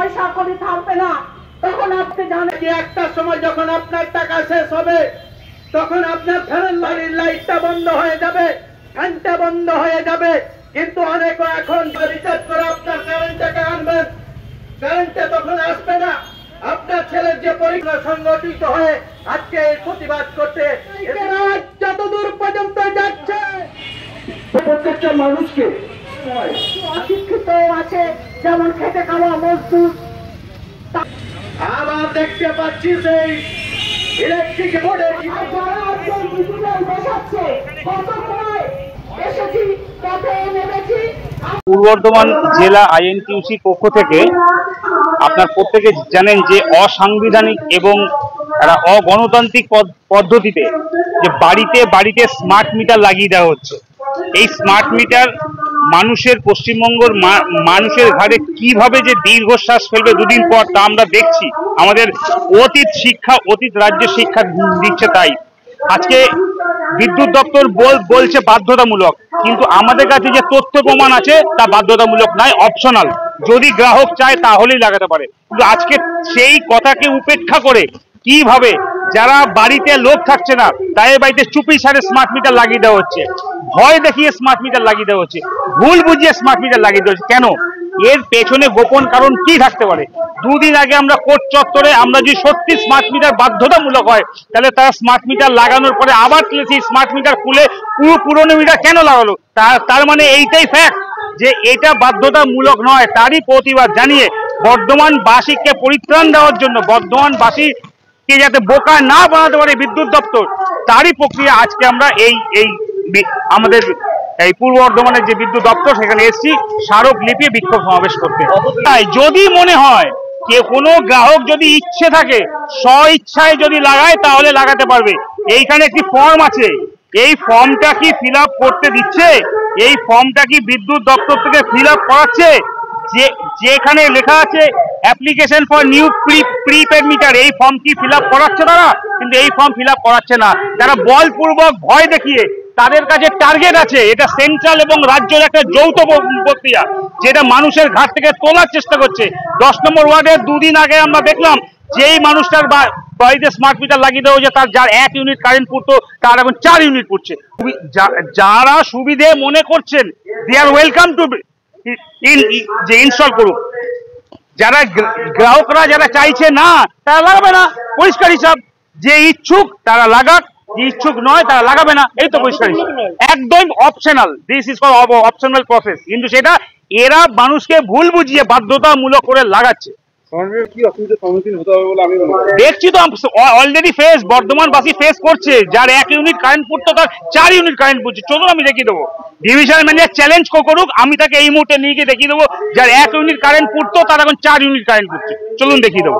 পয়সা করে থাকবে না, তখন আপনি জানেন যে একটা সময় যখন আপনার টাকা শেষ হবে তখন আপনার ফ্যানের বাড়ির লাইটটা বন্ধ হয়ে যাবে, ফ্যানটা বন্ধ হয়ে যাবে। কিন্তু অনেকে এখন রিচার্জ করে আপনার কারেন্টটাকে আনবেন, কারেন্টটা তখন আসবে না। আপনার ছেলের যে পরীক্ষা সংগঠিত হয়ে আজকে এই প্রতিবাদ করতে যতদূর পর্যন্ত যাচ্ছে, প্রত্যেকটা মানুষকে অশিক্ষিত আছে, যেমন খেটে খাওয়া মজদুর। আবার দেখতে পাচ্ছি সেই ইলেকট্রিক বোর্ডের বসাচ্ছে, এসেছি পথে নেমেছি। পূর্ব বর্ধমান জেলা আইএনটিইউসির পক্ষ থেকে আপনার প্রত্যেকে জানেন যে অসাংবিধানিক এবং একটা অগণতান্ত্রিক পদ্ধতিতে যে বাড়িতে বাড়িতে স্মার্ট মিটার লাগিয়ে দেওয়া হচ্ছে। এই স্মার্ট মিটার মানুষের পশ্চিমবঙ্গের মানুষের ঘাড়ে কিভাবে যে দীর্ঘশ্বাস ফেলবে দুদিন পর তা আমরা দেখছি। আমাদের অতীত রাজ্য শিক্ষা দিচ্ছে। তাই আজকে বিদ্যুৎ দপ্তর বলছে বাধ্যতামূলক, কিন্তু আমাদের কাছে যে তথ্য প্রমাণ আছে তা বাধ্যতামূলক নয়, অপশনাল। যদি গ্রাহক চায় তাহলেই লাগাতে পারে। কিন্তু আজকে সেই কথাকে উপেক্ষা করে কিভাবে যারা বাড়িতে লোক থাকছে না তাদের বাড়িতে চুপি সারে স্মার্ট মিটার লাগিয়ে দেওয়া হচ্ছে, ভয় দেখিয়ে স্মার্ট মিটার লাগিয়ে দেওয়া হচ্ছে, ভুল বুঝিয়ে স্মার্ট মিটার লাগিয়ে দেওয়া হচ্ছে। কেন? এর পেছনে গোপন কারণ কি থাকতে পারে? দুদিন আগে আমরা কোর্ট চত্বরে আমরা যদি সত্যি স্মার্ট মিটার বাধ্যতামূলক হয় তাহলে তারা স্মার্ট মিটার লাগানোর পরে আবার সেই স্মার্ট মিটার খুলে পুরনো মিটার কেন লাগালো? তার মানে এইটাই ফ্যাক্ট যে এটা বাধ্যতামূলক নয়। তারই প্রতিবাদ জানিয়ে বর্ধমানবাসীকে পরিত্রাণ দেওয়ার জন্য, বর্ধমানবাসীকে যাতে বোকা না বানাতে পারে বিদ্যুৎ দপ্তর, তারই প্রক্রিয়া আজকে আমরা আমাদের এই পূর্ব বর্ধমানের যে বিদ্যুৎ দপ্তর সেখানে এসেছি স্মারকলিপি বিক্ষোভ সমাবেশ করতে। তাই যদি মনে হয় যে কোনো গ্রাহক যদি ইচ্ছে থাকে স্ব ইচ্ছায় যদি লাগায় তাহলে লাগাতে পারবে। এইখানে একটি ফর্ম আছে, এই ফর্মটা কি ফিল আপ করতে দিচ্ছে? এই ফর্মটা কি বিদ্যুৎ দপ্তর থেকে ফিল আপ করাচ্ছে? যেখানে লেখা আছে application for new prepaid metre, এই ফর্ম কি ফিল আপ করাচ্ছে তারা? কিন্তু এই ফর্ম ফিল আপ করাচ্ছে না। তারা বলপূর্বক ভয় দেখিয়ে তাদের কাছে টার্গেট আছে। এটা সেন্ট্রাল এবং রাজ্যের একটা যৌথ প্রক্রিয়া যেটা মানুষের ঘাট থেকে তোলার চেষ্টা করছে। 10 নম্বর ওয়ার্ডে দুদিন আগে আমরা দেখলাম যেই মানুষটার বাড়িতে স্মার্ট মিটার লাগিয়ে দেওয়া হয়েছে, যার 1 ইউনিট কারেন্ট পড়তো তার এখন 4 ইউনিট পড়ছে। যারা সুবিধে মনে করছেন দে আর ওয়েলকাম টু যে ইনস্টল করুক। যারা গ্রাহকরা যারা চাইছে না তারা লাগাবে না, পরিষ্কার হিসাব। যে ইচ্ছুক তারা লাগাক, যে ইচ্ছুক নয় তারা লাগাবে না, এই তো পরিষ্কার হিসাব। একদম optional, this is for optional process. কিন্তু সেটা এরা মানুষকে ভুল বুঝিয়ে বাধ্যতামূলক করে লাগাচ্ছে। দেখছি তো অলরেডি বর্ধমানবাসী ফেস করছে। যার 1 ইউনিট কারেন্ট পড়তো তার 4 ইউনিট কারেন্ট পড়ছে। চলুন আমি দেখিয়ে দেবো, ডিভিশন ম্যানেজার চ্যালেঞ্জ করুক, আমি তাকে এই মুহূর্তে নিয়ে গিয়ে দেখিয়ে দেবো যার 1 ইউনিট কারেন্ট পড়তো তার এখন 4 ইউনিট কারেন্ট পড়ছে। চলুন দেখিয়ে দেবো।